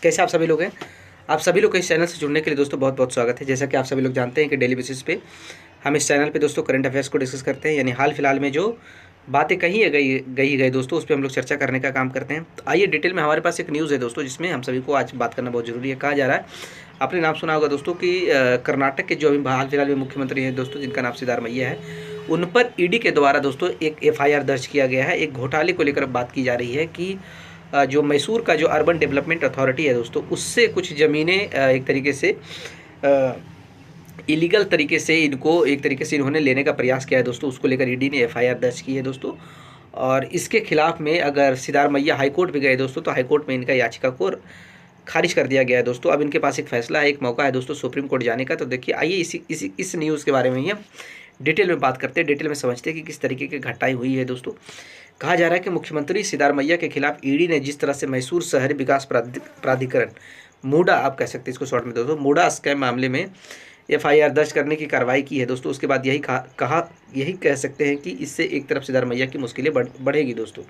कैसे आप सभी लोग हैं। आप सभी लोग को इस चैनल से जुड़ने के लिए दोस्तों बहुत बहुत स्वागत है। जैसा कि आप सभी लोग जानते हैं कि डेली बेसिस पे हम इस चैनल पे दोस्तों करंट अफेयर्स को डिस्कस करते हैं, यानी हाल फिलहाल में जो बातें कही गई दोस्तों उस पर हम लोग चर्चा करने का काम करते हैं। तो आइए डिटेल में, हमारे पास एक न्यूज़ है दोस्तों जिसमें हम सभी को आज बात करना बहुत जरूरी है। कहा जा रहा है, आपने नाम सुना होगा दोस्तों कि कर्नाटक के जो अभी हाल फिलहाल में मुख्यमंत्री हैं दोस्तों, जिनका नाम सिद्धारमैया है, उन पर ईडी के द्वारा दोस्तों एक FIR दर्ज किया गया है। एक घोटाले को लेकर बात की जा रही है कि जो मैसूर का जो अर्बन डेवलपमेंट अथॉरिटी है दोस्तों, उससे कुछ ज़मीनें एक तरीके से इलीगल तरीके से इनको एक तरीके से इन्होंने लेने का प्रयास किया है दोस्तों। उसको लेकर ईडी ने FIR दर्ज की है दोस्तों। और इसके खिलाफ में अगर सिद्धारमैया हाईकोर्ट भी गए दोस्तों, तो हाईकोर्ट में इनका याचिका को खारिज कर दिया गया है दोस्तों। अब इनके पास एक फैसला है, एक मौका है दोस्तों सुप्रीम कोर्ट जाने का। तो देखिए, आइए इस न्यूज़ के बारे में ही हम डिटेल में बात करते हैं, डिटेल में समझते हैं कि किस तरीके की घटनाएं हुई है दोस्तों। कहा जा रहा है कि मुख्यमंत्री सिद्धारमैया के खिलाफ ईडी ने जिस तरह से मैसूर शहरी विकास प्राधिकरण मूडा, आप कह सकते हैं इसको शॉर्ट में दोस्तों, मूडा स्कैम मामले में FIR दर्ज करने की कार्रवाई की है दोस्तों, उसके बाद यही कह सकते हैं कि इससे एक तरफ सिद्धारमैया की मुश्किलें बढ़ेगी दोस्तों।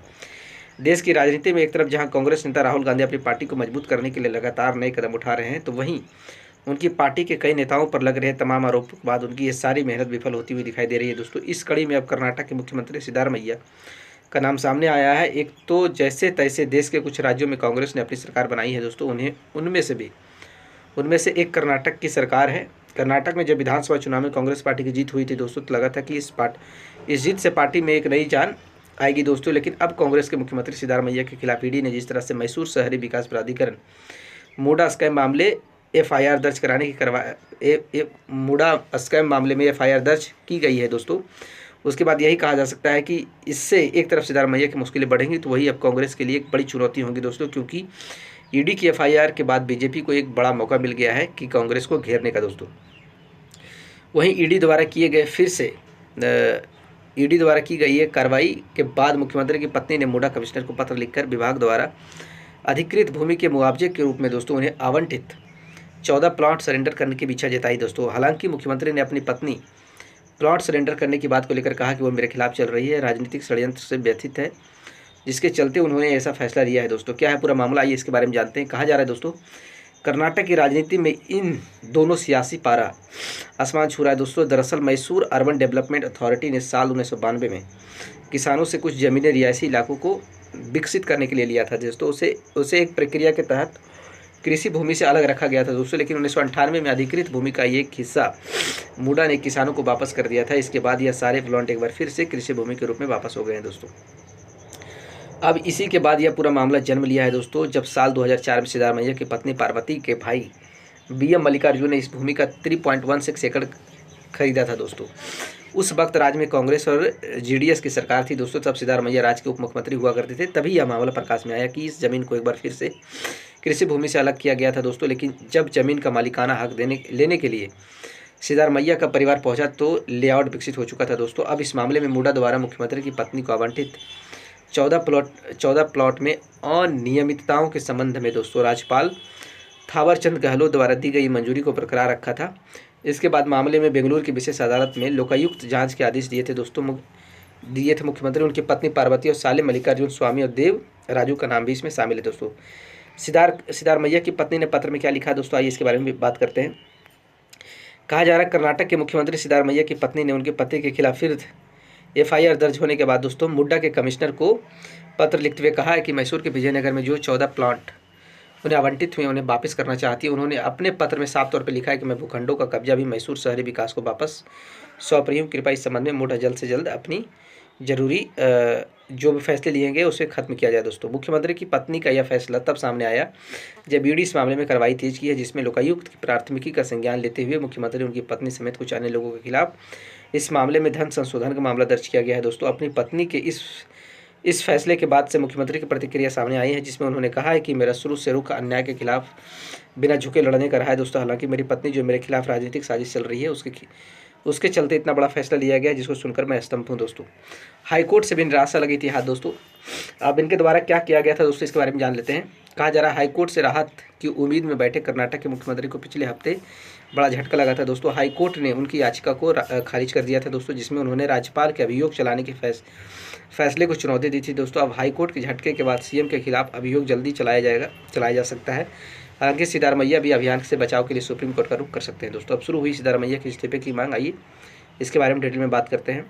देश की राजनीति में एक तरफ जहां कांग्रेस नेता राहुल गांधी अपनी पार्टी को मजबूत करने के लिए लगातार नए कदम उठा रहे हैं, तो वहीं उनकी पार्टी के कई नेताओं पर लग रहे तमाम आरोपों के बाद उनकी ये सारी मेहनत विफल होती हुई दिखाई दे रही है दोस्तों। इस कड़ी में अब कर्नाटक के मुख्यमंत्री सिद्धारमैया का नाम सामने आया है। एक तो जैसे तैसे देश के कुछ राज्यों में कांग्रेस ने अपनी सरकार बनाई है दोस्तों, उनमें से एक कर्नाटक की सरकार है। कर्नाटक में जब विधानसभा चुनाव में कांग्रेस पार्टी की जीत हुई थी दोस्तों, तो लगा था कि इस जीत से पार्टी में एक नई जान आएगी दोस्तों। लेकिन अब कांग्रेस के मुख्यमंत्री सिद्धारमैया के खिलाफ ईडी ने जिस तरह से मैसूर शहरी विकास प्राधिकरण मूडा स्कैम मामले FIR दर्ज कराने की मूडा स्कैम मामले में FIR दर्ज की गई है दोस्तों, उसके बाद यही कहा जा सकता है कि इससे एक तरफ सिद्धारमैया की मुश्किलें बढ़ेंगी, तो वही अब कांग्रेस के लिए एक बड़ी चुनौती होगी दोस्तों। क्योंकि ईडी की FIR के बाद बीजेपी को एक बड़ा मौका मिल गया है कि कांग्रेस को घेरने का दोस्तों। वहीं ईडी द्वारा की गई है कार्रवाई के बाद मुख्यमंत्री की पत्नी ने मूडा कमिश्नर को पत्र लिखकर विभाग द्वारा अधिकृत भूमि के मुआवजे के रूप में दोस्तों उन्हें आवंटित 14 प्लॉट सरेंडर करने की इच्छा जताई दोस्तों। हालांकि मुख्यमंत्री ने अपनी पत्नी प्लॉट सरेंडर करने की बात को लेकर कहा कि वो मेरे खिलाफ चल रही है, राजनीतिक षड्यंत्र से व्यथित है, जिसके चलते उन्होंने ऐसा फैसला लिया है दोस्तों। क्या है पूरा मामला, आइए इसके बारे में जानते हैं। कहा जा रहा है दोस्तों, कर्नाटक की राजनीति में इन दोनों सियासी पारा आसमान छू रहा है दोस्तों। दरअसल मैसूर अर्बन डेवलपमेंट अथॉरिटी ने साल 1992 में किसानों से कुछ ज़मीनें रिहायशी इलाकों को विकसित करने के लिए लिया था दोस्तों। उसे एक प्रक्रिया के तहत कृषि भूमि से अलग रखा गया था दोस्तों। लेकिन 1998 में अधिकृत भूमि का एक हिस्सा मूडा ने किसानों को वापस कर दिया था। इसके बाद यह सारे प्लॉट एक बार फिर से कृषि भूमि के रूप में वापस हो गए हैं दोस्तों। अब इसी के बाद यह पूरा मामला जन्म लिया है दोस्तों, जब साल 2004 में सिद्धारमैया की पत्नी पार्वती के भाई BM मल्लिकार्जुन ने इस भूमि का 3.16 एकड़ खरीदा था दोस्तों। उस वक्त राज्य में कांग्रेस और GDS की सरकार थी दोस्तों। तब सिद्धारमैया राज्य के उप मुख्यमंत्री हुआ करते थे। तभी यह मामला प्रकाश में आया कि इस जमीन को एक बार फिर से कृषि भूमि से अलग किया गया था दोस्तों। लेकिन जब जमीन का मालिकाना हक लेने के लिए सिद्धारमैया का परिवार पहुंचा, तो लेआउट विकसित हो चुका था दोस्तों। अब इस मामले में मूडा द्वारा मुख्यमंत्री की पत्नी को आवंटित 14 प्लॉट में अनियमितताओं के संबंध में दोस्तों राज्यपाल थावरचंद गहलोत द्वारा दी गई मंजूरी को बरकरार रखा था। इसके बाद मामले में बेंगलुरु की विशेष अदालत में लोकायुक्त जांच के आदेश दिए थे दोस्तों। मुख्यमंत्री, उनकी पत्नी पार्वती और साले मल्लिकार्जुन स्वामी और देव राजू का नाम भी इसमें शामिल है दोस्तों। सिद्धारमैया की पत्नी ने पत्र में क्या लिखा दोस्तों, आइए इसके बारे में भी बात करते हैं। कहा जा रहा है, कर्नाटक के मुख्यमंत्री सिद्धारमैया की पत्नी ने उनके पति के खिलाफ फिर FIR दर्ज होने के बाद दोस्तों मूडा के कमिश्नर को पत्र लिखते हुए कहा है कि मैसूर के विजयनगर में जो 14 प्लॉट उन्हें आवंटित हुए उन्हें वापस करना चाहती है। उन्होंने अपने पत्र में साफ तौर पर लिखा है कि मैं भूखंडों का कब्जा भी मैसूर शहरी विकास को वापस सौंप रही हूँ। कृपया इस संबंध में मूडा जल्द से जल्द अपनी जरूरी जो भी फैसले लिए गए उसे खत्म किया जाए दोस्तों। मुख्यमंत्री की पत्नी का यह फैसला तब सामने आया जब ईडी इस मामले में कार्रवाई तेज की है, जिसमें लोकायुक्त की प्राथमिकी का संज्ञान लेते हुए मुख्यमंत्री, उनकी पत्नी समेत कुछ अन्य लोगों के खिलाफ इस मामले में धन संशोधन का मामला दर्ज किया गया है दोस्तों। अपनी पत्नी के इस फैसले के बाद से मुख्यमंत्री की प्रतिक्रिया सामने आई है, जिसमें उन्होंने कहा है कि मेरा शुरू से रुख अन्याय के खिलाफ बिना झुके लड़ने का रहा है दोस्तों। हालांकि मेरी पत्नी जो मेरे खिलाफ राजनीतिक साजिश चल रही है उसके चलते इतना बड़ा फैसला लिया गया, जिसको सुनकर मैं स्तंभ हूँ दोस्तों। हाईकोर्ट से भी निराशा लगी थी हाथ दोस्तों। अब इनके द्वारा क्या किया गया था दोस्तों, इसके बारे में जान लेते हैं। कहा जा रहा है हाईकोर्ट से राहत की उम्मीद में बैठे कर्नाटक के मुख्यमंत्री को पिछले हफ्ते बड़ा झटका लगा था दोस्तों। हाईकोर्ट ने उनकी याचिका को खारिज कर दिया था दोस्तों, जिसमें उन्होंने राज्यपाल के अभियोग चलाने के फैसले को चुनौती दी थी दोस्तों। अब हाईकोर्ट के झटके के बाद सीएम के खिलाफ अभियोग जल्दी चलाया जा सकता है। हालांकि सिद्धारमैया भी अभियान से बचाव के लिए सुप्रीम कोर्ट का रुख कर सकते हैं दोस्तों। अब शुरू हुई सिद्धारमैया के इस्तीफे की मांग, आइए इसके बारे में डिटेल में बात करते हैं।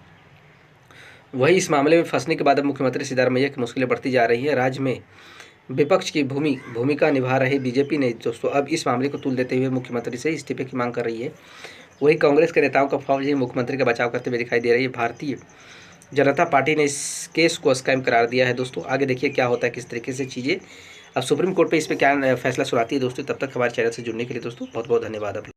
वही इस मामले में फंसने के बाद अब मुख्यमंत्री सिद्धारमैया की मुश्किलें बढ़ती जा रही हैं। राज्य में विपक्ष की भूमिका निभा रहे बीजेपी ने दोस्तों अब इस मामले को तुल देते हुए मुख्यमंत्री से इस्तीफे की मांग कर रही है। वही कांग्रेस के नेताओं का फौज ही मुख्यमंत्री का बचाव करते हुए दिखाई दे रही है। भारतीय जनता पार्टी ने इस केस को स्कैम करार दिया है दोस्तों। आगे देखिए क्या होता है, किस तरीके से चीज़ें अब सुप्रीम कोर्ट पे इस पर क्या फैसला सुनाती है दोस्तों। तब तक हमारे चैनल से जुड़ने के लिए दोस्तों बहुत बहुत धन्यवाद।